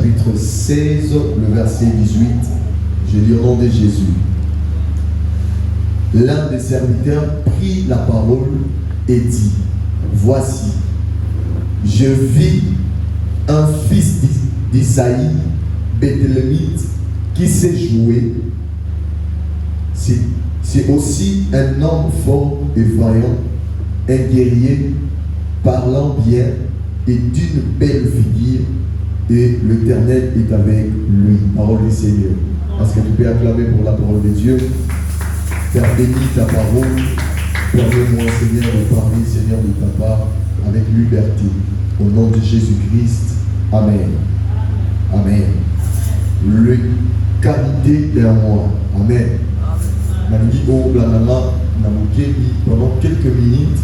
chapitre 16, le verset 18. Je lis au nom de Jésus. L'un des serviteurs prit la parole et dit, voici, je vis un fils d'Isaïe, Béthélémite, qui s'est joué. C'est aussi un homme fort et vaillant, un guerrier, parlant bien et d'une belle figure, et l'Éternel est avec lui. Parole du Seigneur. Est-ce que tu peux acclamer pour la parole de Dieu? Père, bénis ta parole. Permets-moi, Seigneur, de parler, Seigneur, de ta part, avec liberté. Au nom de Jésus-Christ. Amen. Amen. Le qualité d'un roi. Amen. Pendant quelques minutes,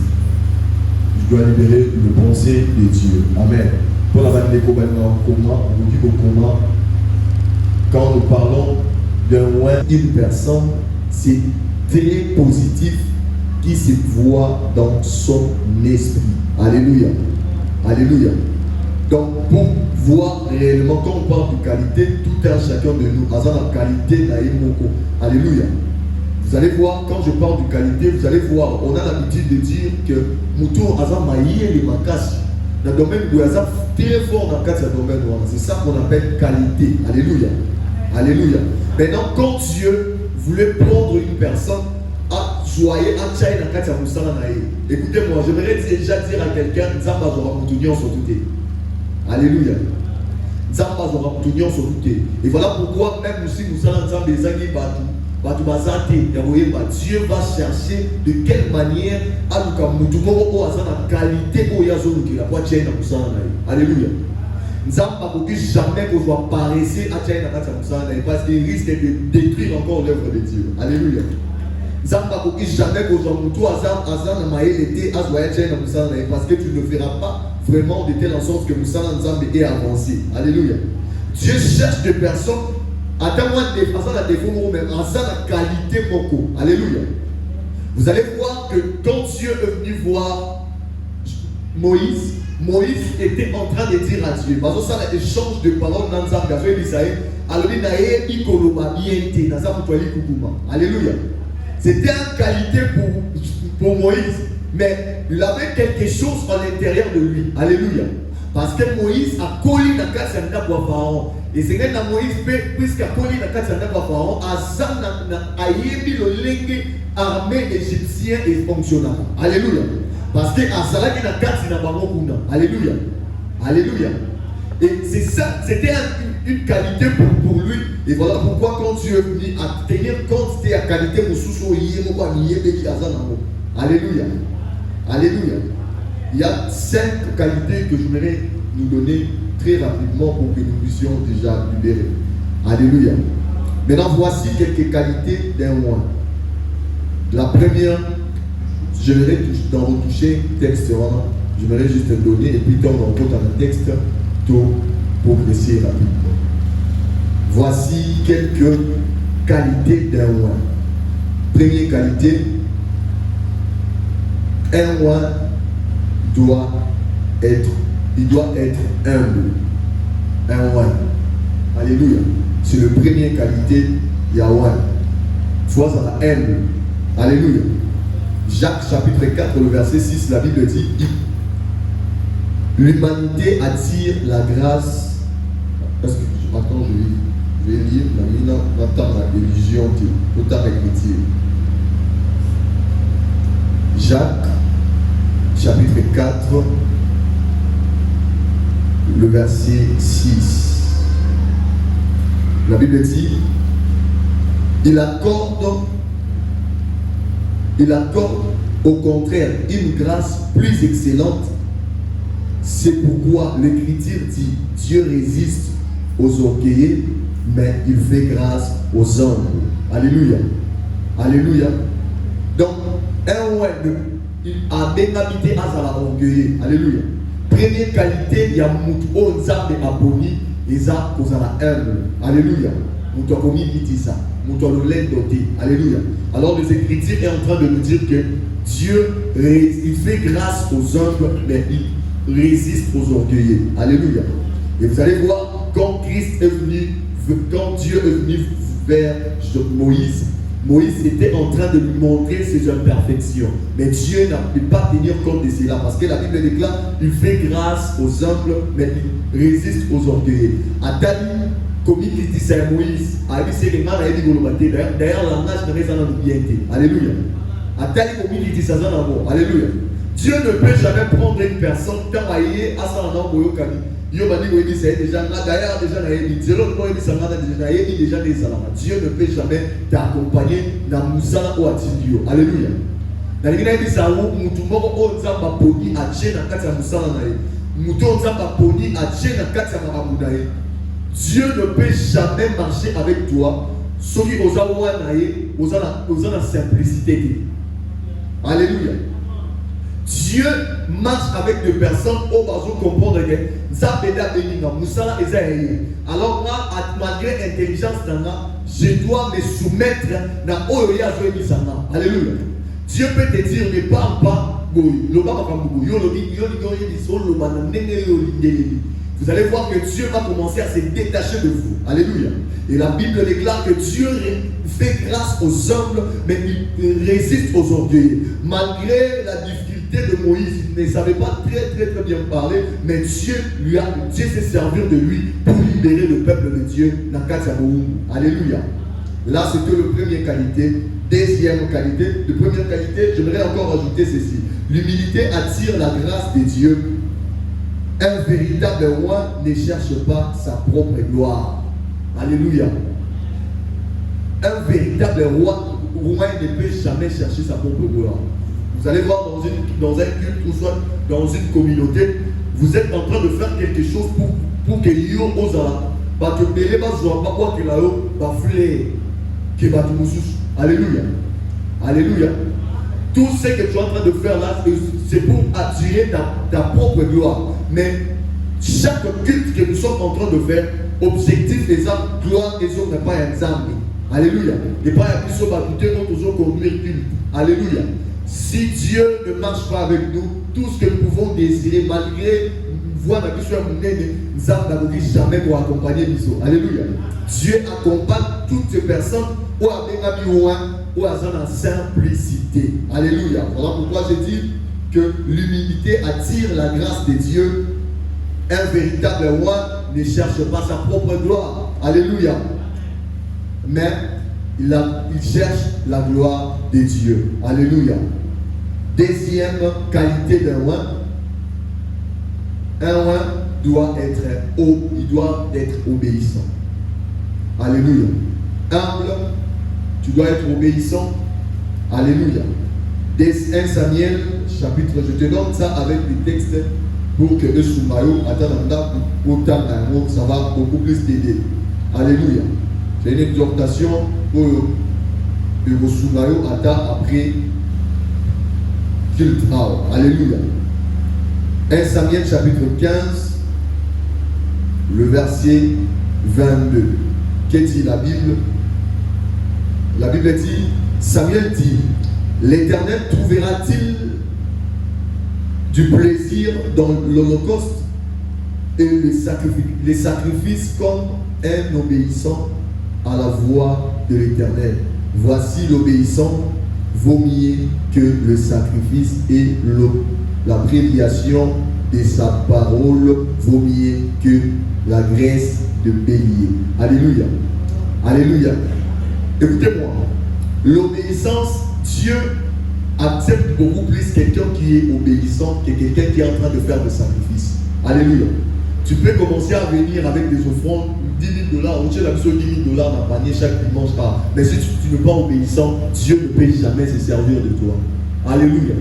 je dois libérer le pensée de Dieu. Amen. Pour la quand nous parlons d'un roi, une personne, c'est très positif qui se voit dans son esprit. Alléluia. Alléluia. Donc, pour voir réellement, quand on parle de qualité, tout un chacun de nous a la qualité d'Aïmoko. Alléluia. Vous allez voir, quand je parle de qualité, vous allez voir, on a l'habitude de dire que Moutou Azam Maïe et Makashi, dans le domaine où Azam très fort dans le cadre du domaine, c'est ça qu'on appelle qualité. Alléluia. Alléluia. Maintenant, quand Dieu voulait prendre une personne, à joyer, à tchaï dans le cadre de Moussala, écoutez-moi, j'aimerais déjà dire à quelqu'un, Zamba Zora Moutounion sur tout. Alléluia. Zamba Zora Moutounion sur tout. Et voilà pourquoi, même si Moussala Zamba et Zagi Batou, Dieu va chercher de quelle manière à la qualité alléluia. Nous n'avons jamais qu'on soit paressé parce qu'il risque de détruire encore l'œuvre de Dieu. Alléluia. Nous n'avons jamais qu'on soit parce que tu ne feras pas vraiment de telle sorte que nous ait avancé. Alléluia. Dieu cherche des personnes. Attends-moi de façon à défaut même en ça la qualité moko. Alléluia. Vous allez voir que quand Dieu est venu voir Moïse, Moïse était en train de dire à Dieu, parce que ça l'échange de paroles dans sa version d'Isaïe, alors il n'a eu ikoloma bienté dans sa moutoili koukouma. Alléluia. C'était une qualité pour Moïse, mais il avait quelque chose à l'intérieur de lui. Alléluia. Parce que Moïse a collé dans la case de Pharaon. Et c'est que Moïse, puisqu'il a collé dans la case de Pharaon, a émis le lingue armée égyptien et fonctionnel. Alléluia. Parce que Azala qui n'a pas de Pharaon. Alléluia. Alléluia. Et c'est ça, c'était une qualité pour lui. Et voilà pourquoi quand Dieu est venu à tenir compte de la qualité de Sousso, Alléluia. Alléluia. Il y a 5 qualités que je voudrais nous donner très rapidement pour que nous puissions déjà libérer. Alléluia. Maintenant, voici quelques qualités d'un roi. La première, je vais dans retoucher texte, je vais juste donner et puis dans un texte pour progresser rapidement. Voici quelques qualités d'un roi. Première qualité, un roi doit être humble. Un roi. Alléluia. C'est la première qualité Yahweh. Sois humble. Alléluia. Jacques chapitre 4, le verset 6, la Bible dit l'humanité attire la grâce. Est-ce que attends, je vais lire la mine dans la religion, autant écriture. Jacques chapitre 4, le verset 6. La Bible dit il accorde au contraire une grâce plus excellente. C'est pourquoi l'Écriture dit Dieu résiste aux orgueilleux, mais il fait grâce aux humbles. Alléluia. Alléluia. Donc, un roi, il a bien habité à sa orgueilleux. Alléluia. Première qualité, il y a Moutou Nzambe Aboni, et ça, pour la humble. Alléluia. Moutou Aboni dit ça. Moutou Aboni doté. Alléluia. Alors, les Écritures est en train de nous dire que Dieu, il fait grâce aux humbles, mais il résiste aux orgueilleux. Alléluia. Et vous allez voir, quand Christ est venu, quand Dieu est venu vers Moïse, Moïse était en train de lui montrer ses imperfections. Mais Dieu n'a pu pas tenir compte de cela. Parce que la Bible déclare, il fait grâce aux humbles, mais il résiste aux orgueilleux. Adali, comme il dit à Moïse, d'ailleurs, le langage ne reste pas bien. Alléluia. Adali, comme il dit ça, alléluia. Dieu ne peut jamais prendre une personne tant aïe à son nom pour Yokani. Dieu ne peut jamais t'accompagner dans Moussala ou Atindio. Alléluia. Dieu ne peut jamais marcher avec toi sauf aux la simplicité. Alléluia. Dieu marche avec des personnes où on va comprendre que alors moi, malgré l'intelligence, je dois me soumettre à Oya. Alléluia. Dieu peut te dire ne parle pas. Vous allez voir que Dieu va commencer à se détacher de vous. Alléluia. Et la Bible déclare que Dieu fait grâce aux humbles, mais il résiste aux orgueilleux. Malgré la difficulté de Moïse, il ne savait pas très bien parler, mais Dieu s'est servi de lui pour libérer le peuple de Dieu. Alléluia. Là, c'était la première qualité. Deuxième qualité, de première qualité, j'aimerais encore ajouter ceci. L'humilité attire la grâce de Dieu. Un véritable roi ne cherche pas sa propre gloire. Alléluia. Un véritable roi ne peut jamais chercher sa propre gloire. Vous allez voir dans un culte ou soit dans une communauté, vous êtes en train de faire quelque chose pour que l'Io osera. Parce que les gens ne soient pas quoi que là-haut, Alléluia. Alléluia. Tout ce que tu es en train de faire là, c'est pour attirer ta propre gloire. Mais chaque culte que nous sommes en train de faire, objectif des âmes, gloire et autres n'est pas un examen. Alléluia. Et pas un plus au toujours conduire culte. Alléluia. Si Dieu ne marche pas avec nous, tout ce que nous pouvons désirer, malgré voir la question nous n'avons jamais pour accompagner nous. Alléluia. Dieu accompagne toutes ces personnes ou avec ou à la simplicité. Alléluia. Voilà pourquoi j'ai dit que l'humilité attire la grâce de Dieu. Un véritable roi ne cherche pas sa propre gloire. Alléluia. Mais il cherche la gloire de Dieu. Alléluia. Deuxième qualité d'un roi. Un roi doit être il doit être obéissant. Alléluia. Humble, tu dois être obéissant. Alléluia. 1 Samuel, chapitre, je te donne ça avec des textes pour que ça va beaucoup plus t'aider. Alléluia. C'est une exhortation pour le Sumayo après culte. Alléluia. 1 Samuel, chapitre 15, le verset 22. Qu'est-ce que dit la Bible? La Bible dit, Samuel dit, l'Éternel trouvera-t-il du plaisir dans l'holocauste et les sacrifices comme un obéissant à la voix de l'Éternel? Voici l'obéissant vaut mieux que le sacrifice et l'abréviation de sa parole vaut mieux que la graisse de bélier. Alléluia. Alléluia. Écoutez-moi. L'obéissance, Dieu accepte beaucoup plus quelqu'un qui est obéissant que quelqu'un qui est en train de faire des sacrifices. Alléluia. Tu peux commencer à venir avec des offrandes, 10 000 $, ou tu as besoin de 10 000 $ dans le panier chaque dimanche. Mais si tu n'es pas obéissant, Dieu ne peut jamais se servir de toi. Alléluia.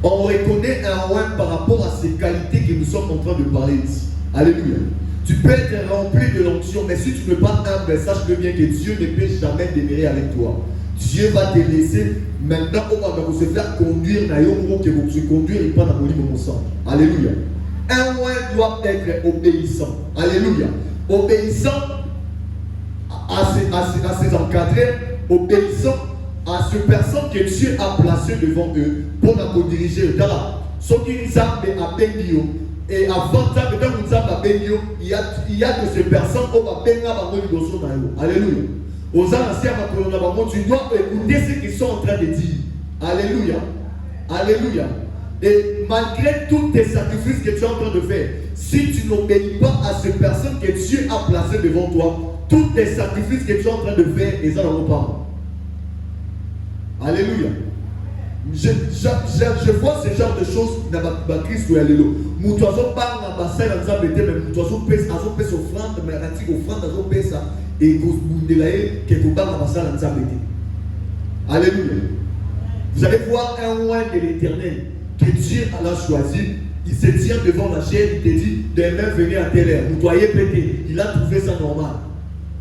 On reconnaît un roi par rapport à ces qualités que nous sommes en train de parler ici. Alléluia. Tu peux être rempli de l'onction, mais si tu ne es pas humble, sache bien que Dieu ne peut jamais demeurer avec toi. Dieu va te laisser maintenant on va se faire conduire dans le que vous se conduire et pas dans le sang. Alléluia. Un roi doit être obéissant. Alléluia. Obéissant à ses encadrés, obéissant à ces personnes que Dieu a placées devant eux pour nous diriger. Ce qui nous a appelé Et avant ça, il y a de ces personnes qui ont Alléluia. Aux anciens, tu dois écouter ce qu'ils sont en train de dire. Alléluia. Alléluia. Et malgré tous tes sacrifices que tu es en train de faire, si tu n'obéis pas à ces personnes que Dieu a placées devant toi, tous tes sacrifices que tu es en train de faire, ils n'en pas. Alléluia. Je vois ce genre de choses dans ma Christ ou Alléluia. Moutoiseau parle dans ma salle, dans ma mais moutoiseau pèse, à son pèse offrande, mais à l'antique offrande, à son pèse ça, et vous moundelaye, quelque part dans ma salle, dans ma Alléluia. Vous allez voir un roi de l'éternel que Dieu a choisi. Il se tient devant la chair, il te dit, demain venez à telle heure. Vous voyez péter. Il a trouvé ça normal.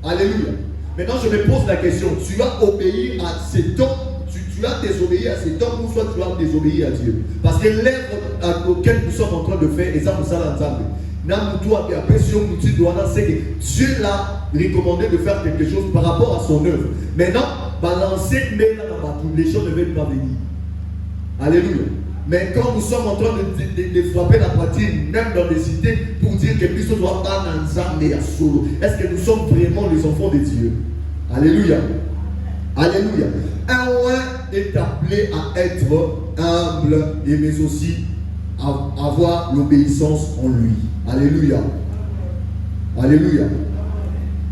Alléluia. Maintenant, je me pose la question. Tu as obéi à cet homme, tu as désobéi à cet homme, ou soit tu as désobéi à Dieu. Parce que l'œuvre auquel nous sommes en train de faire, et ça nous sert ensemble. C'est que Dieu l'a recommandé de faire quelque chose par rapport à son œuvre. Maintenant, balancer les choses ne veulent pas venir. Alléluia. Mais quand nous sommes en train de frapper la poitrine, même dans des cités, pour dire que Christ doit pas dans à solo, est-ce que nous sommes vraiment les enfants de Dieu? Alléluia. Alléluia. Un roi est appelé à être humble, et mais aussi à avoir l'obéissance en lui. Alléluia. Alléluia.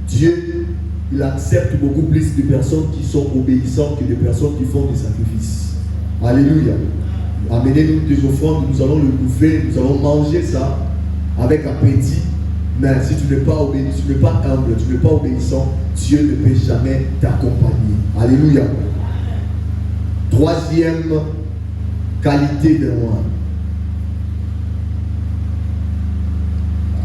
Dieu, il accepte beaucoup plus de personnes qui sont obéissantes que de personnes qui font des sacrifices. Alléluia. Amenez-nous des offrandes, nous allons le bouffer, nous allons manger ça avec appétit. Mais si tu n'es pas obéissant, tu n'es pas humble, tu n'es pas obéissant, Dieu ne peut jamais t'accompagner. Alléluia. Troisième qualité d'un roi.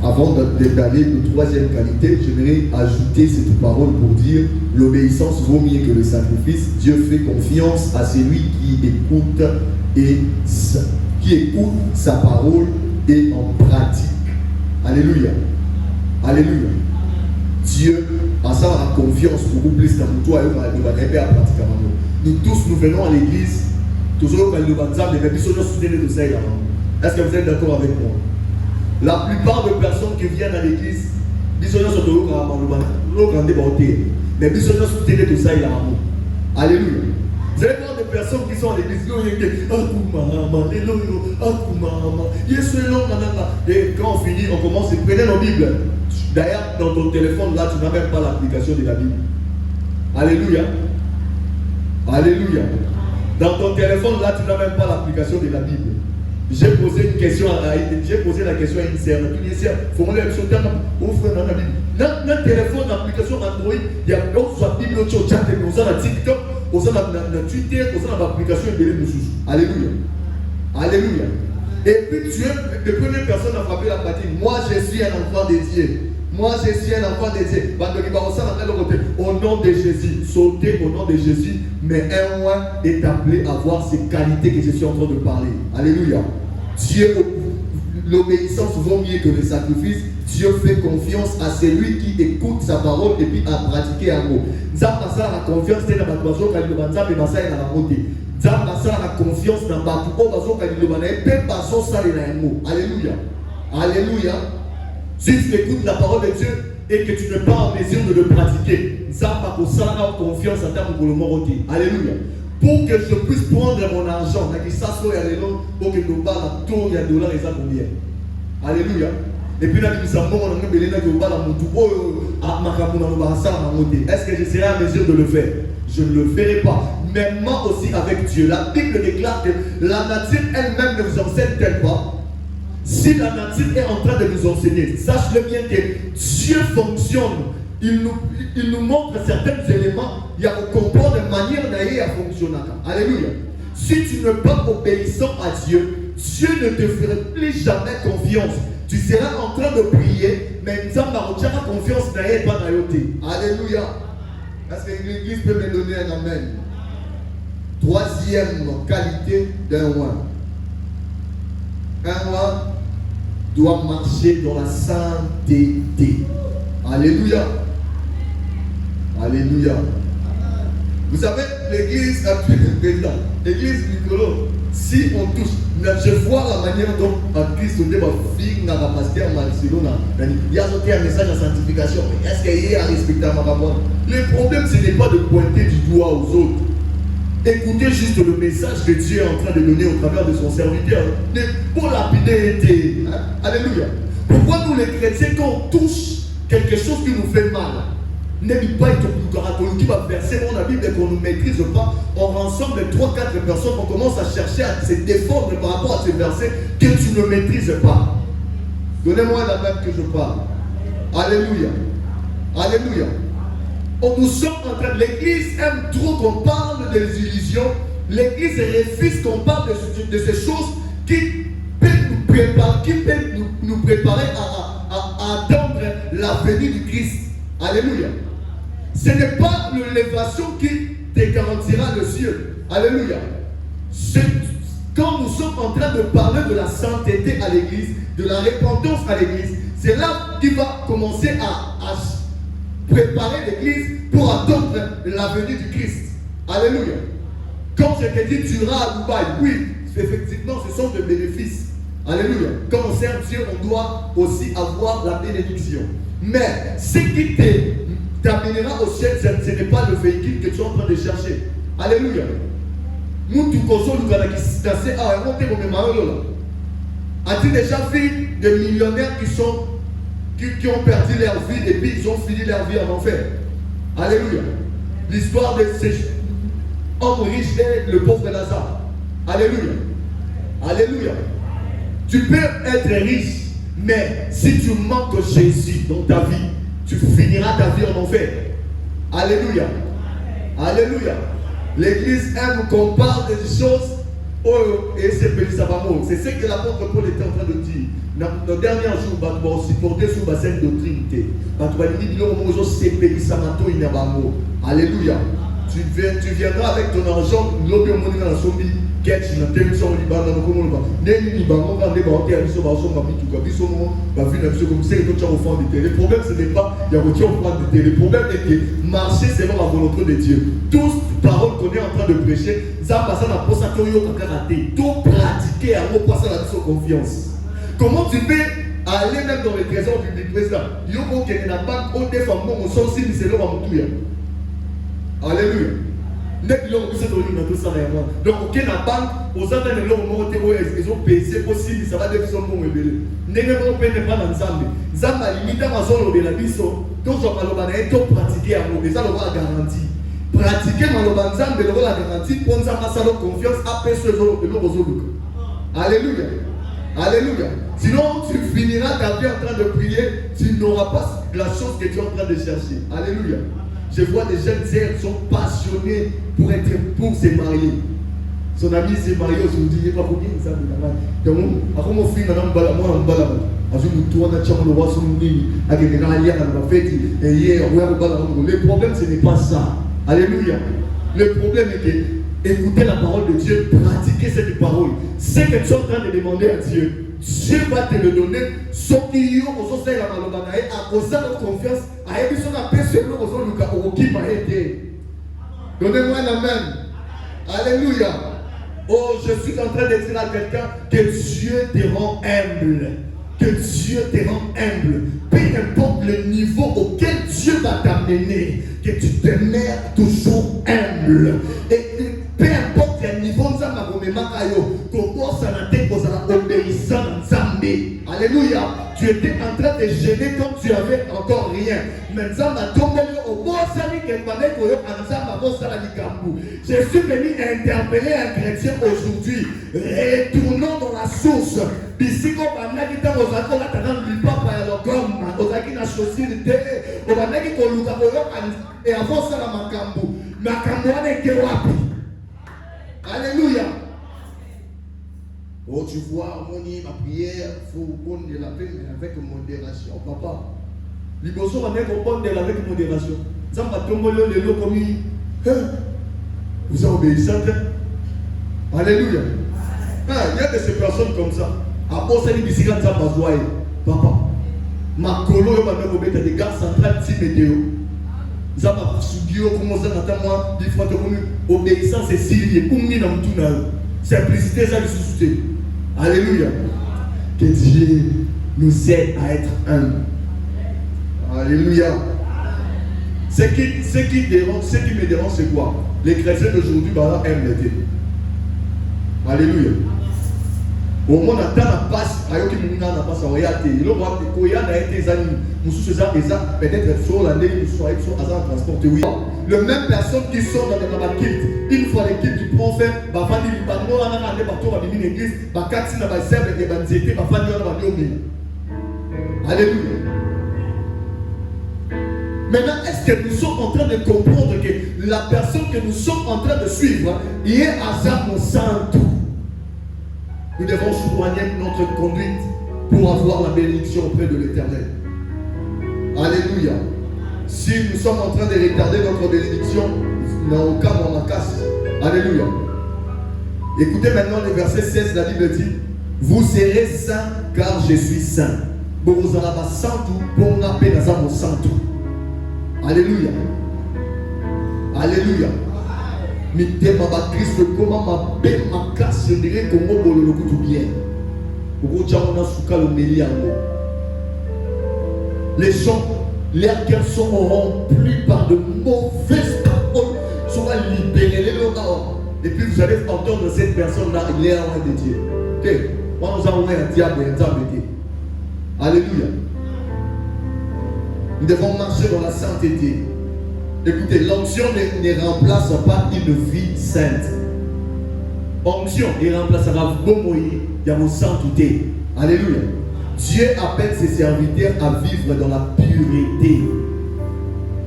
Avant d'aller de troisième qualité, j'aimerais ajouter cette parole pour dire l'obéissance vaut mieux que le sacrifice. Dieu fait confiance à celui qui écoute sa parole et en pratique. Alléluia. Alléluia. Dieu a ça la confiance beaucoup plus dans toi et on va répéter à pratiquer. Nous tous nous venons à l'église, toujours quand nous avons des personnes soutenues de ça. Est-ce que vous êtes d'accord avec moi? La plupart des personnes qui viennent à l'église, ils sont toujours mais ils sont soutenus de ça. Alléluia. Vous allez voir des personnes qui sont à l'église, et quand on finit, on commence à prendre nos Bibles. D'ailleurs, dans ton téléphone, là, tu n'as même pas l'application de la Bible. Alléluia. Alléluia. Dans ton téléphone, là, tu n'as même pas l'application de la Bible. J'ai posé la question à une sœur. Il faut que je dans la Bible. Dans le téléphone, l'application Android, il y a d'autres Bible, chat, on a TikTok, on a Twitter, on a l'application de Alléluia. Alléluia. Et puis tu es la première personne à frapper la patine. Moi, je suis un enfant de Dieu. Moi, je suis un enfant de Dieu. Au nom de Jésus, sautez au nom de Jésus. Mais un roi est appelé à voir ces qualités que je suis en train de parler. Alléluia. Dieu, l'obéissance vaut mieux que le sacrifice. Dieu fait confiance à celui qui écoute sa parole et puis à pratiquer un mot. Zambasa la confiance dans la bateau quand il banza et basa na la montée. Zambasa la confiance dans bateau bateau quand il banza et pe baso ça les mots. Alléluia. Alléluia. Si tu écoutes la parole de Dieu et que tu n'es pas en mesure de le pratiquer, Zamba ko ça la confiance à ta pour le moroté. Alléluia. Pour que je puisse prendre mon argent, pour que nous parlons à tout, il y a $, et ça combien? Alléluia. Et puis là, est-ce que je serai en mesure de le faire? Je ne le ferai pas. Même moi aussi avec Dieu. La Bible déclare que la nature elle-même ne vous enseigne-t-elle pas? Si la nature est en train de nous enseigner, sache-le bien que Dieu fonctionne. Il nous montre certains éléments. Il y a un comprendre de manière d'aller à fonctionner. Alléluia. Si tu n'es pas obéissant à Dieu, Dieu ne te fera plus jamais confiance. Tu seras en train de prier, mais tu n'auras confiance d'aller pas dans. Alléluia. Est-ce que l'église peut me donner un amen? Troisième qualité d'un roi. Un roi doit marcher dans la sainteté. Alléluia. Alléluia. Vous savez, l'église a pu le président. L'église Nicolo, Si on touche, je vois la manière dont Christ dit ma fille n'a pas passé à Barcelone. Il y a un message de sanctification. Est-ce qu'il y a à respecter ma parole? Le problème, ce n'est pas de pointer du doigt aux autres. Écoutez juste le message que Dieu est en train de donner au travers de son serviteur. Pour lapider. Alléluia. Pourquoi nous les chrétiens, quand on touche quelque chose qui nous fait mal, n'aime pas être plus catholique qui va verser dans la Bible et qu'on ne maîtrise pas, on rassemble 3-4 personnes, on commence à chercher à se défendre par rapport à ces versets que tu ne maîtrises pas. Donnez-moi la même que je parle. Alléluia. Alléluia. Nous sommes en train, l'église aime trop qu'on parle des illusions. L'église refuse qu'on parle de ces choses qui peuvent nous préparer à attendre la venue du Christ. Alléluia. Ce n'est pas l'élévation qui te garantira le ciel. Alléluia. Quand nous sommes en train de parler de la sainteté à l'église, de la repentance à l'église, c'est là qu'il va commencer à préparer l'église pour attendre la venue du Christ. Alléluia. Quand je te dis tu iras à Dubaï, oui, effectivement, ce sont des bénéfices. Alléluia. Quand on sert Dieu, on doit aussi avoir la bénédiction. Mais ce qui t'amènera au ciel, ce n'est pas le véhicule que tu es en train de chercher. Alléluia. Nous, tout nous as-tu déjà vu des millionnaires qui ont perdu leur vie et puis ils ont fini leur vie en enfer? Alléluia. L'histoire de ces hommes riches et le pauvre Lazare. Alléluia. Alléluia. Tu peux être riche, mais si tu manques Jésus dans ta vie, tu finiras ta vie en enfer. Alléluia. Alléluia. L'église aime qu'on parle des choses. Et c'est ce que l'apôtre Paul était en train de dire. Dans le dernier jour, on va supporter sur la scène doctrine. Alléluia. Tu viendras avec ton argent, le problème ce n'est pas il y a le problème est que marcher selon la volonté de Dieu. Tous paroles qu'on est en train de prêcher, ça passe à la poste à tout pratiquer à passer à la confiance. Comment tu peux aller même dans le trésor public président? Il y a une banque où des femmes sont si c'est le Alléluia. Donc, ok, la banque, aux autres, ils ont payé possible, ça va devenir son bon rebelle. N'est-ce pas dans Zambie? Zambie, limite à ma zone de la biso, donc je vais pratiquer à nous, ça l'aura garanti. Pratiquer ma Zambie, l'aura garanti, pour nous avoir confiance, après ce jour de l'eau. Alléluia. Alléluia. Sinon, tu finiras ta vie en train de prier, tu n'auras pas la chose que tu es en train de chercher. Alléluia. Je vois des jeunes sœurs qui sont passionnés pour se marier. Son ami s'est marié aujourd'hui, il n'est pas pour bien ça. Donc, après mon fils, moi, je le problème, ce n'est pas ça. Alléluia. Le problème est que écouter la parole de Dieu, pratiquer cette parole. Ce que tu es en train de demander à Dieu, Dieu va te le donner. Ceux qui ont osé la malobanae, à cause de leur confiance, à aider son appel sur le réseau Lucas, au qui m'a aidé. Donnez-moi un amen. Alléluia. Oh, je suis en train de dire à quelqu'un que Dieu te rend humble. Que Dieu te rend humble. Peu importe le niveau auquel Dieu va t'amener, que tu te mets toujours humble. Et peu importe le niveau, nous avons obéissant à Zambé. Alléluia. Tu étais en train de gêner comme tu avais encore rien. Maintenant, je suis venu interpeller un chrétien aujourd'hui. Retournons dans la source. Et avant ça, la Alléluia. Oh, tu vois, ma prière, il faut prendre de la peine, mais avec modération. Papa, l'Ibosso va mettre au point de avec modération. Zamba tombolo le lot comme vous avez obéi ça. Alléluia. Il y a de ces personnes comme ça. Après ça, il dit papa, ma colo va me remettre des gars centrales 10 météo. Zamba Sudio, comment ça, moi, des fois, obéissance et Sylvie, comme ni dans tout. Simplicité, ça le sous-souté. Alléluia. Que Dieu nous aide à être humbles. Alléluia. Ce qui me dérange, c'est quoi? Les chrétiens d'aujourd'hui aiment l'été. Alléluia. Au moment où on a passe, peut-être sur l'année, transporté. Oui. Le même personne qui sort dans la kilt, une fois l'équipe du prophète, alléluia. Maintenant, est-ce que nous sommes en train de comprendre que la personne que nous sommes en train de suivre, il est à ça mon santo? Nous devons soigner notre conduite pour avoir la bénédiction auprès de l'Éternel. Alléluia. Si nous sommes en train de retarder notre bénédiction, n'a aucun on la casse. Alléluia. Écoutez maintenant le verset 16, la Bible dit: vous serez saints car je suis saint. Vous allez avoir santo pour n'appeler mon santo. Alléluia. Alléluia. Mitema ba Christ comment ma be ma casse dirait comment bolo le tout bien. Pour on suka le meliango. Les gens, leurs cœurs sont remplis par de mauvaises paroles, sont libérés et puis vous allez entendre cette personne là, il est un roi de Dieu. Ok, moi nous avons un diable et un diable. Alléluia. Nous devons marcher dans la sainteté. Écoutez, l'onction ne remplace pas une vie sainte. Onction ne remplacera pas mon sainteté. Alléluia. Dieu appelle ses serviteurs à vivre dans la pureté.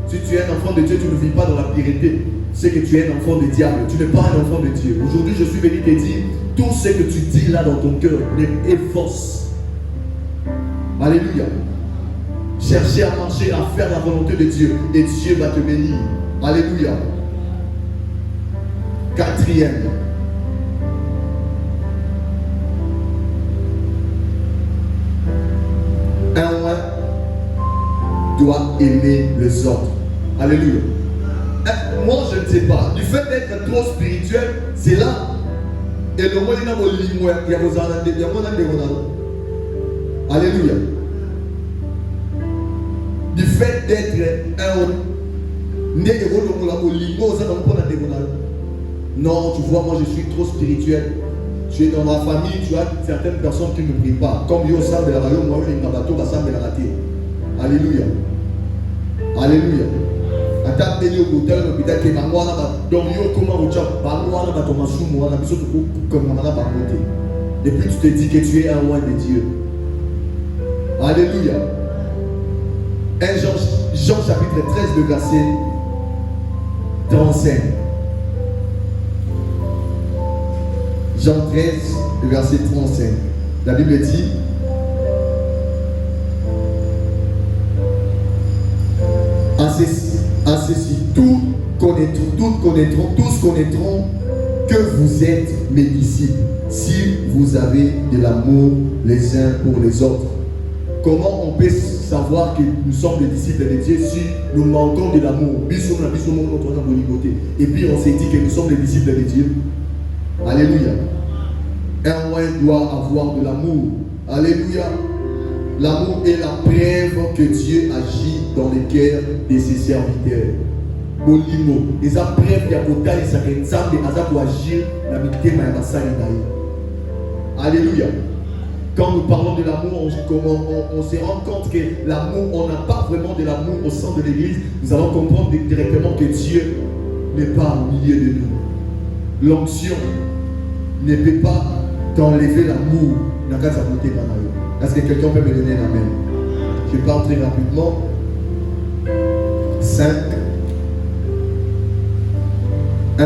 Si tu es un enfant de Dieu, tu ne vis pas dans la pureté. C'est que tu es un enfant de diable. Tu n'es pas un enfant de Dieu. Aujourd'hui, je suis venu te dire, tout ce que tu dis là dans ton cœur est fausse. Alléluia. Cherchez à marcher, à faire la volonté de Dieu et Dieu va te bénir. Alléluia. Quatrième. Un roi doit aimer les autres. Alléluia. Moi je ne sais pas. Du fait d'être trop spirituel, c'est là. Et le monde il y a vos lignes, il y a vos années, il y a vos années. Alléluia. Du fait d'être un homme, non, tu vois, moi je suis trop spirituel. Tu es dans ma famille, tu as certaines personnes qui ne prient pas. Comme yo sam de la rayon, moi je suis bateau, basam de la raté. Alléluia. Alléluia. Attends, il y a un hôpital qui est dans donc yo comment on tient pas moi là dans ma soum moi là biso comme on a pas monté. Et puis tu te dis que tu es un roi de Dieu. Alléluia. 1 Jean chapitre 13, le verset 35. Jean 13, le verset 35. La Bible dit: à ceci, tous connaîtront que vous êtes mes disciples, si vous avez de l'amour les uns pour les autres. Comment on peut savoir que nous sommes les disciples de Dieu si nous manquons de l'amour? Et puis on s'est dit que nous sommes les disciples de Dieu. Alléluia. Un roi doit avoir de l'amour. Alléluia. L'amour est la preuve que Dieu agit dans les cœurs de ses serviteurs. Bolimo. Et la preuve qu'il y a pour agir dans le cœur de ses serviteurs. Alléluia. Quand nous parlons de l'amour, on se rend compte que l'amour, on n'a pas vraiment de l'amour au sein de l'église. Nous allons comprendre directement que Dieu n'est pas au milieu de nous. L'onction ne peut pas t'enlever l'amour. Est-ce que quelqu'un peut me donner un amen? Je parle très rapidement. 5. 1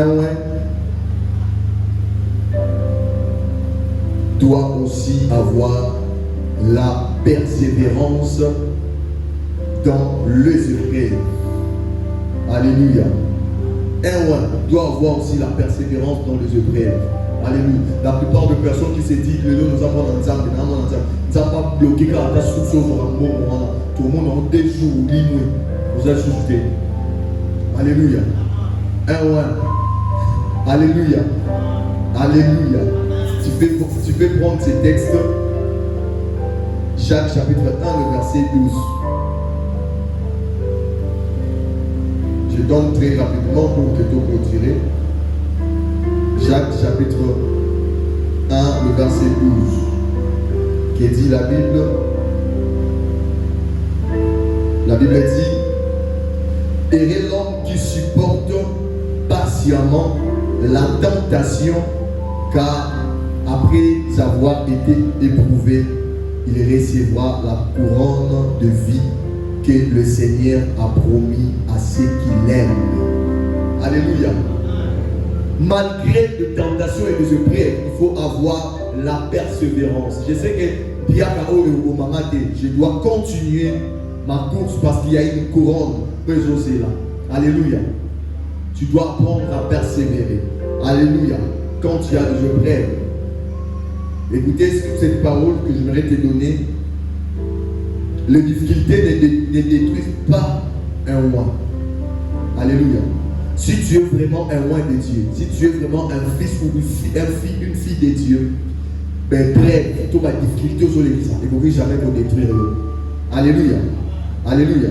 doit aussi avoir la persévérance dans les épreuves. Alléluia. Un roi doit avoir aussi la persévérance dans les épreuves. Alléluia. La plupart des personnes qui se disent que nous avons un exemple, nous n'avons pas bloqué car la solution sera mort. Tout le monde a des jours libres. Vous êtes soufflé. Alléluia. Un roi. Alléluia. Alléluia. Tu peux prendre ces textes. Jacques chapitre 1, le verset 12. Je donne très rapidement pour que tout clôturer. Jacques chapitre 1, le verset 12. Qui dit la Bible? La Bible dit: heureux l'homme qui supporte patiemment la tentation, car après avoir été éprouvé, il recevra la couronne de vie que le Seigneur a promis à ceux qui l'aiment. Alléluia. Malgré les tentations et les épreuves, il faut avoir la persévérance. Je sais que je dois continuer ma course parce qu'il y a une couronne. Alléluia. Tu dois apprendre à persévérer. Alléluia. Quand tu as des épreuves. Écoutez cette parole que j'aimerais te donner. Les difficultés ne détruisent pas un roi. Alléluia. Si tu es vraiment un roi de Dieu, si tu es vraiment un fils ou une fille de Dieu, ben bref, toute ma difficulté aux l'église, et vous ne pouvez jamais vous détruire. Alléluia. Alléluia.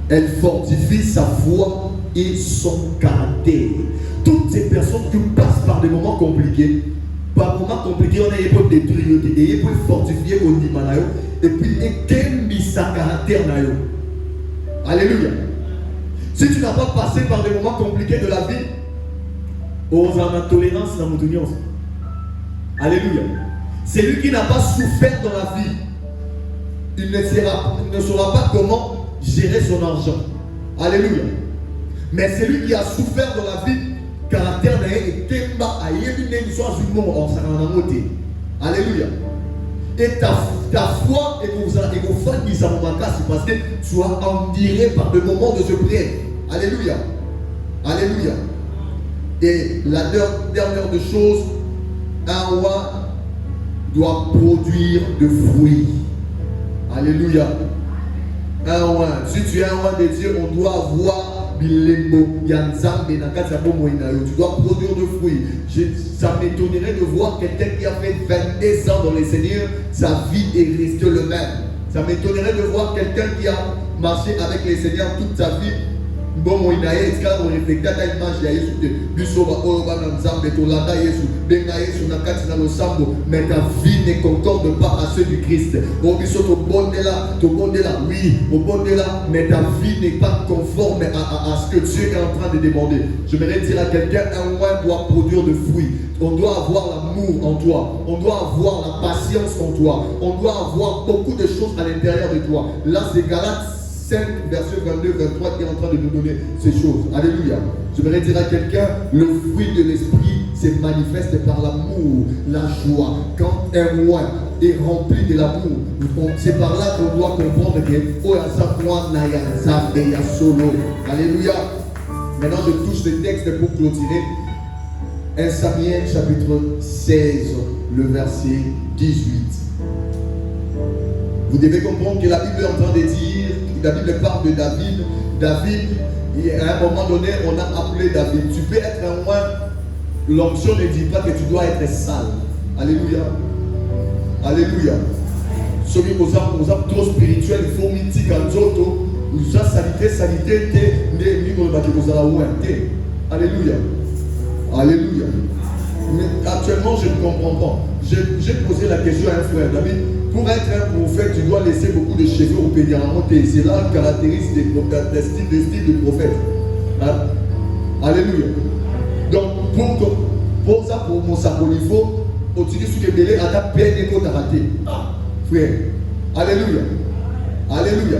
Elle fortifie sa foi et son caractère. Toutes ces personnes qui passent par des moments compliqués, par moments compliqués, on est pour détruire, et pour fortifier au Nimanayo, et puis et sa caractère. Alléluia. Si tu n'as pas passé par des moments compliqués de la vie, on a tolérance dans mon union. Alléluia. Celui qui n'a pas souffert dans la vie, il ne saura pas comment gérer son argent. Alléluia. Mais celui qui a souffert dans la vie, caractère n'est pas Alléluia. Et ta foi et vos fans qui sont parce que tu as enduré par des moments de ce prière. Alléluia. Alléluia. Et la dernière des choses, un roi doit produire de fruits. Alléluia. Un roi. Si tu es un roi de Dieu, on doit avoir Bilembo, Yanzambe, tu dois produire de fruits. Ça m'étonnerait de voir quelqu'un qui a fait 22 ans dans les Seigneurs, sa vie est restée le même. Ça m'étonnerait de voir quelqu'un qui a marché avec les Seigneurs toute sa vie. Bon, on a été quand on réfléchit à l'image de Jésus, mais ta vie ne concorde pas à ceux du Christ. Oui, au bon de là, mais ta vie n'est pas conforme à ce que Dieu est en train de demander. Je voudrais dire à quelqu'un, un roi doit produire de fruits. On doit avoir l'amour en toi. On doit avoir la patience en toi. On doit avoir beaucoup de choses à l'intérieur de toi. Là, c'est Galates 5, verset 22, 23 qui est en train de nous donner ces choses. Alléluia. Je voudrais dire à quelqu'un, le fruit de l'esprit se manifeste par l'amour, la joie. Quand un roi est rempli de l'amour, c'est par là qu'on doit comprendre que Alléluia. Maintenant, je touche le texte pour clôturer. 1 Samuel chapitre 16, le verset 18. Vous devez comprendre que la Bible est en train de dire, la Bible parle de David. David, à un moment donné, on a appelé David. Tu peux être un roi. L'onction ne dit pas que tu dois être sale. Alléluia. Alléluia. Celui qui est trop spirituel, il faut mythique en Zoto. Vous avez salité, Alléluia. Alléluia. Mais actuellement, je ne comprends pas. J'ai posé la question à un frère. David, pour être un prophète, tu dois laisser beaucoup de cheveux au pédiramont. C'est là le caractéristique des styles de prophète. Hein? Alléluia. Donc, pour ça, pour mon sapolifo, au-dessus de Bélé, à ta peine et qu'on a raté. Frère. Alléluia. Alléluia.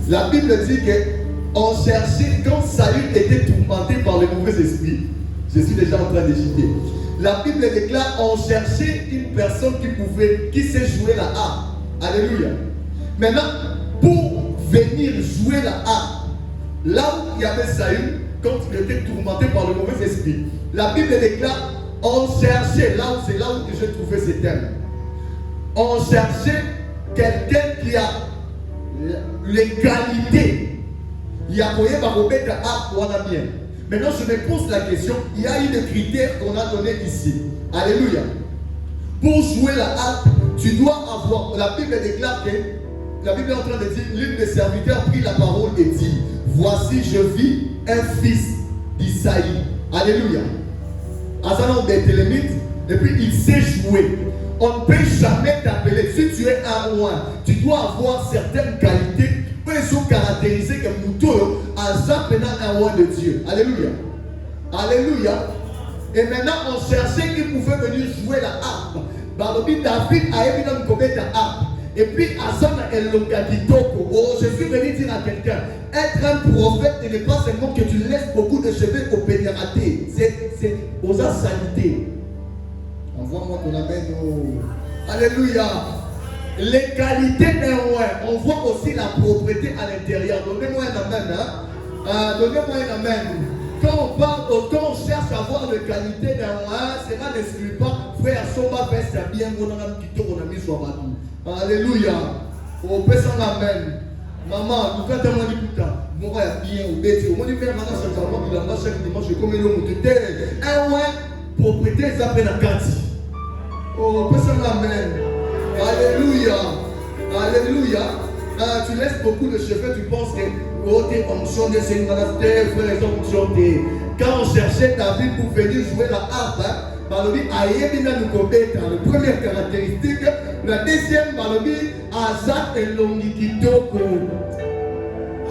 La Bible dit qu'on cherchait, quand Saül était tourmenté par les mauvais esprits, je suis déjà en train de citer. La Bible déclare on cherchait une personne qui sait jouer la harpe. Alléluia. Maintenant, pour venir jouer la harpe, là où il y avait Saül, quand il était tourmenté par le mauvais esprit, la Bible déclare on cherchait, c'est là où j'ai trouvé ces termes. On cherchait quelqu'un qui a les qualités. Il y a moyen de remettre la harpe ou bien. Maintenant, je me pose la question, il y a eu des critères qu'on a donnés ici. Alléluia. Pour jouer la harpe, tu dois avoir, la Bible déclare que, la Bible est en train de dire, l'une des serviteurs prit la parole et dit, voici je vis un fils d'Isaïe. Alléluia. Asanon Béthélémite, et puis il sait jouer. On ne peut jamais t'appeler. Si tu es un roi, tu dois avoir certaines qualités qui sont caractérisées comme Mouto, Azapena un roi de Dieu. Alléluia. Alléluia. Et maintenant, on cherchait qui pouvait venir jouer la harpe. David a évidemment commis la harpe. Et puis, Azana et Lokaditoko. Oh, je suis venu dire à quelqu'un, être un prophète, ce n'est pas seulement que tu laisses beaucoup de cheveux au pénératé. C'est aux salité. Envoie-moi ton amen. Oh. Alléluia. Les qualités d'un roi, on voit aussi la propreté à l'intérieur. Donnez-moi un amen. Hein? Donnez-moi un amen. Quand on parle, quand on cherche à voir les qualités d'un roi, cela n'exclut pas. Frère, Soba veste bien, on a mis sur Badou. Alléluia. On peut s'en amen. Maman, nous faites un moment de mon roi est bien au bêtise. Au moins, il fait un matin, c'est vraiment qu'il a chaque dimanche, je commets le mot de terre. Un roi, propriété, ça fait la carte. Oh, on peut s'en amen. Alléluia. Alléluia. Tu laisses beaucoup de cheveux, tu penses que oh, t'es fonctionné, c'est une monastère, frère, ils ont fonctionné. Quand on cherchait David pour venir jouer la harpe, Balobi Ayébina nous compète. La première caractéristique, la deuxième, Balobi Azat et Longikitoko.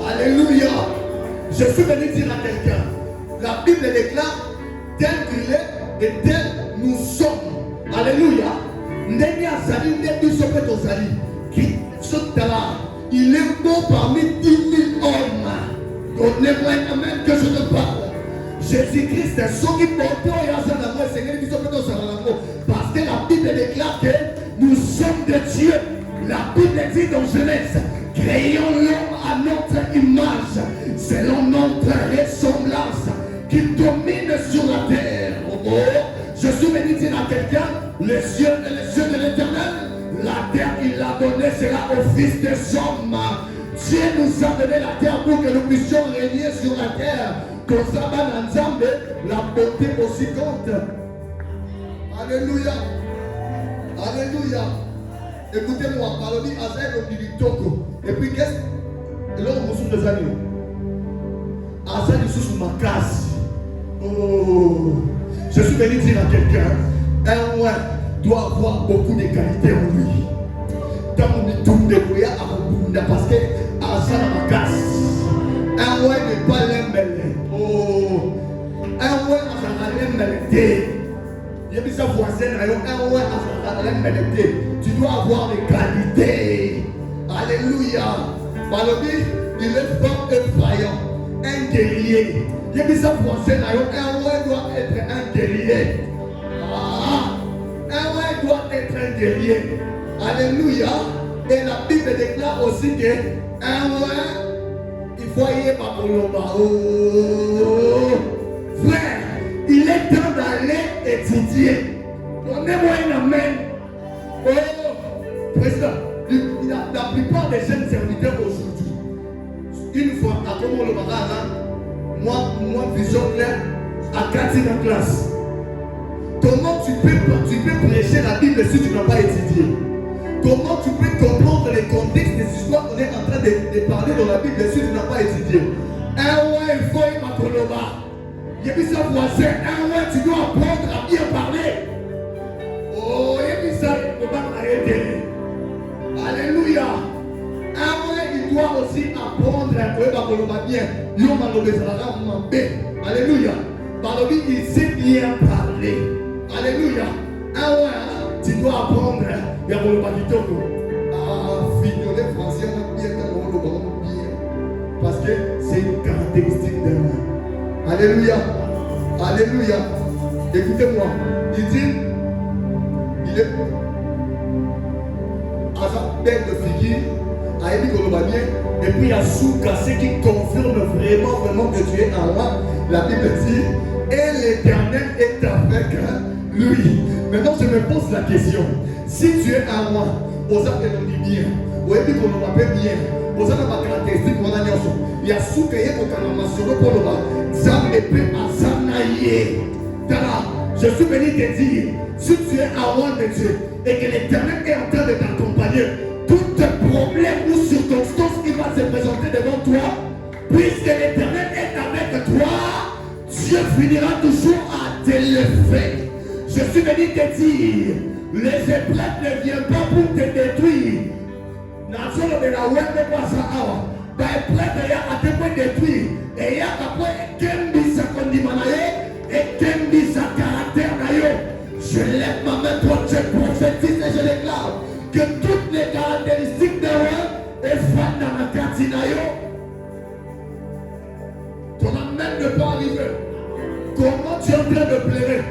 Alléluia. Je suis venu dire à quelqu'un, la Bible déclare tel qu'il est et tel nous sommes. Alléluia. N'est Azali, n'est plus sauvé d'Ozali. Qui saute là. Il est bon parmi 10 000 hommes. Donnez-moi un amen que je te parle. Jésus-Christ est ce qui porte et à son amour, Seigneur, qui sont dans son amour. Parce que la Bible déclare que nous sommes de Dieu. La Bible dit dans Genèse, créons l'homme à notre image, selon notre ressemblance, qui domine sur la terre. Oh, je suis venu dire à quelqu'un, les cieux de l'Éternel, la terre qu'il a donnée sera au fils des hommes. Dieu nous a donné la terre pour que nous puissions régner sur la terre. Comme ça, la beauté aussi compte. Alléluia. Alléluia. Écoutez-moi, Balobi Azel Toko. Et puis qu'est-ce que l'homme vous souffle des animaux? Azel sous ma casse. Oh. Je suis venu dire à quelqu'un, un roi doit avoir beaucoup de qualités en lui. Dans mon tour de Goya à Bunda, parce que Azel ma casse. Un roi n'est pas l'embellé. Oh. Un roi a l'embellé. Il y a sa voisine, un roi a l'embellé. Tu dois avoir des qualités. Alléluia. Balobi, il est fort et vaillant. Un guerrier. Il y a sa voisine, un roi doit être un guerrier. Ah. Un roi doit être un guerrier. Alléluia. Et la Bible déclare aussi que un roi, il faut y aller par oh. Frère, il est temps d'aller étudier. Donnez-moi un amen. Oh, président, la plupart des jeunes serviteurs aujourd'hui, une fois, à comment le barrage, moi, vision claire, à 4 en classe. Comment tu peux prêcher la Bible si tu n'as pas étudié? Comment tu peux comprendre les contextes des histoires qu'on est en train de parler dans la Bible si tu n'as pas étudié? Un roi, il faut y m'accoloba. Il y a mis sa voisin, un roi, tu dois apprendre à bien parler. Oh, il y a mis ça, il ne peut pas arrêter. Alléluia. Un roi, il doit aussi apprendre à parler bien. Alléluia. Balobi, il sait bien parler. Alléluia. Un roi, tu dois apprendre à fignoler français, bien, parce que c'est une caractéristique d'un roi. Alléluia. Alléluia. Écoutez-moi. Il dit, il est à sa belle de figure, à Élie Kolobabien, et puis à Souka, ce qui confirme vraiment que tu es un roi. La Bible dit, et l'Éternel est avec lui. Maintenant, je me pose la question. Si tu es un roi, aux appels on dit bien, ou Élie Kolobabien bien, Vous avez ma caractéristique, mon alliance. Il y a sous que vous avez mentionné pour le bas. Ça me peut asanaïe. Je suis venu te dire, si tu es à loin de Dieu et que l'Éternel est en train de t'accompagner, tout problème ou circonstance qui va se présenter devant toi, puisque l'Éternel est avec toi, Dieu finira toujours à t'élever. Je suis venu te dire, les épreuves ne viennent pas pour te détruire. Nation de la web de Boissawa, l'épreuve est à te détruire. Et il y a après Kembi sa condimanaye et Kembi sa caractère d'ailleurs. Je lève ma main pour Dieu, prophétise et je déclare que toutes les caractéristiques de l'homme est faite dans la cartinayo. Ton amène ne peut arriver. Comment tu es en train de pleurer?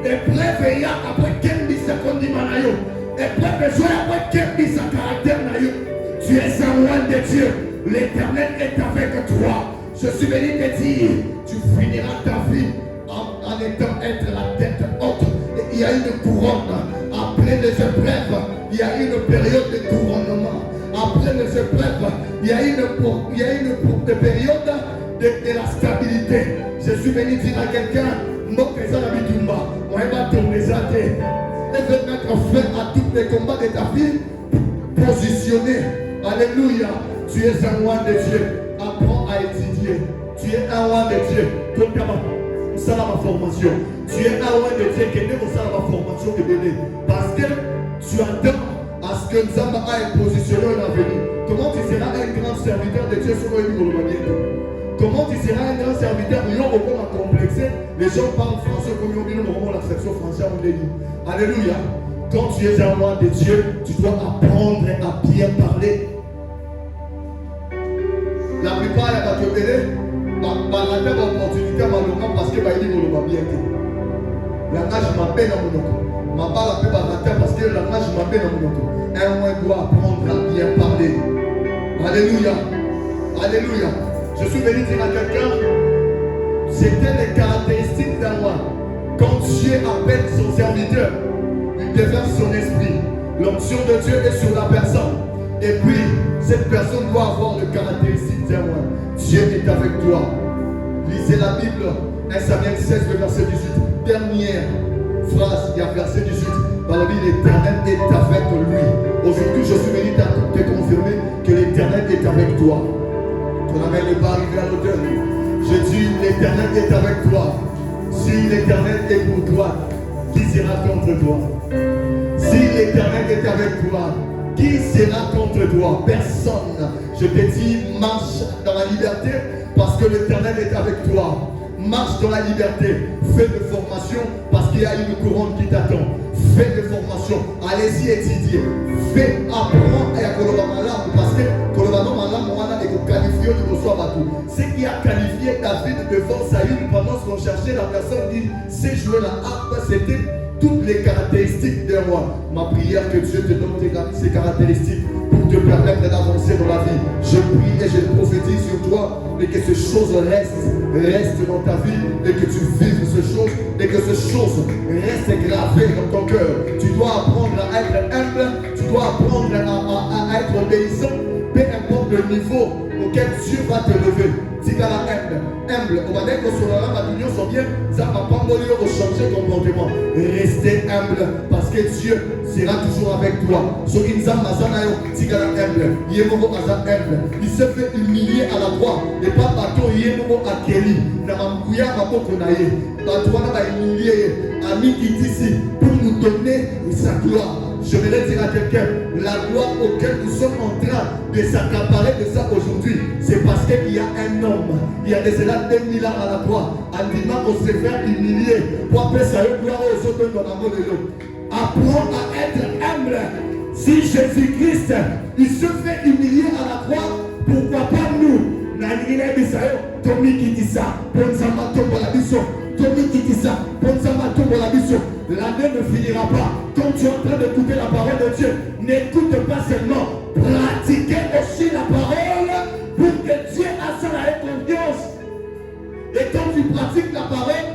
Épreuve il y a après Kembi sa condimanayo. Épreuve et joie après Kembi sa caractère d'ailleurs. Tu es un loin de Dieu. L'Éternel est avec toi. Je suis venu te dire, tu finiras ta vie en étant être la tête haute. Et il y a une couronne. Après les épreuves, il y a une période de couronnement. Après les épreuves, il y a une période de la stabilité. Je suis venu dire à quelqu'un, moi que ça la bitumba, on va tourner ça. Et je vais mettre fin à tous les combats de ta vie. Positionné. Alléluia. Tu es un roi de Dieu. Apprends à étudier. Tu es un roi de Dieu. Ça la formation. Tu es un roi de Dieu qui est ça la formation de bébé. Parce que tu attends à ce que Nzamba ait positionné un avenir. Comment tu seras un grand serviteur de Dieu sur le niveau de Comment tu seras un grand serviteur? Nous avons beaucoup complexé. Les gens parlent français comme ils ont dit normalement l'acception française on dit. Alléluia. Quand tu es un roi de Dieu, tu dois apprendre à bien parler. La plupart des batteries, la même opportunité parce que il dit qu'on va bien. Langage m'appelle dans mon nom. Ma parole peut pas parce que le langage m'appelle dans mon nom. Un roi doit apprendre à bien parler. Alléluia. Alléluia. Je suis venu dire à quelqu'un, c'était les caractéristiques d'un roi. Quand Dieu appelle son serviteur, il déverse son esprit. L'onction de Dieu est sur la personne. Et puis, cette personne doit avoir le caractéristique d'un roi. Dieu est avec toi. Lisez la Bible, 1 Samuel 16, le verset 18. Dernière phrase, il y a verset 18. Par la Bible, l'Éternel est avec lui. Aujourd'hui, je suis venu te confirmer que l'Éternel est avec toi. Ton amène n'est pas arrivé à l'auteur. Je dis, l'Éternel est avec toi. Si l'Éternel est pour toi, qui sera contre toi? Si l'Éternel est avec toi, qui sera contre toi? Personne. Je te dis, marche dans la liberté parce que l'Éternel est avec toi. Marche dans la liberté. Fais de formation parce qu'il y a une couronne qui t'attend. Fais de formation. Allez-y étudier. Fais apprendre à Kolobamala parce que Kolobamala est qualifié de recevoir tout. Ce qui a qualifié David devant Saül pendant qu'on cherchait la personne qui sait jouer la harpe, c'était toutes les caractéristiques d'un roi. Ma prière que Dieu te donne ces caractéristiques pour te permettre d'avancer dans la vie. Je prie et je prophétise sur toi et que ces choses restent dans ta vie et que tu vives ces choses et que ces choses restent gravées dans ton cœur. Tu dois apprendre à être humble, tu dois apprendre à être obéissant, peu importe le niveau auquel Dieu va te lever. Tigala humble. On va dire que sur la langue, l'union sont bien, ça va pas mourir au changer ton comportement. Restez humble parce que Dieu sera toujours avec toi. So Inzam Mazanayo, Tigala humble. Yemogo Azam humble. Il se fait humilier à la croix. Et pas bateau Yemogo Akeli. Namamouya Maboko Naye. Batouana va humilier. Ami qui est ici pour nous donner sa gloire. Je voudrais dire à quelqu'un, la gloire auquel nous sommes en train de s'accaparer de ça aujourd'hui, c'est parce qu'il y a un homme, il y a de cela 2000 ans à la croix, à dimanche on s'est fait humilier pour appeler ça une gloire aux autres dans l'amour de l'eau. Apprends à être humble. Si Jésus-Christ, il se fait humilier à la croix, pourquoi pas nous? Nanine Bisayo, Tommy qui dit ça, Ponsama Tombo la mission. Tommy qui dit ça, Ponsama Tombo la mission. L'année ne finira pas. Quand tu es en train d'écouter la parole de Dieu, n'écoute pas seulement, pratiquez aussi la parole pour que Dieu a ça la confiance. Et quand tu pratiques la parole,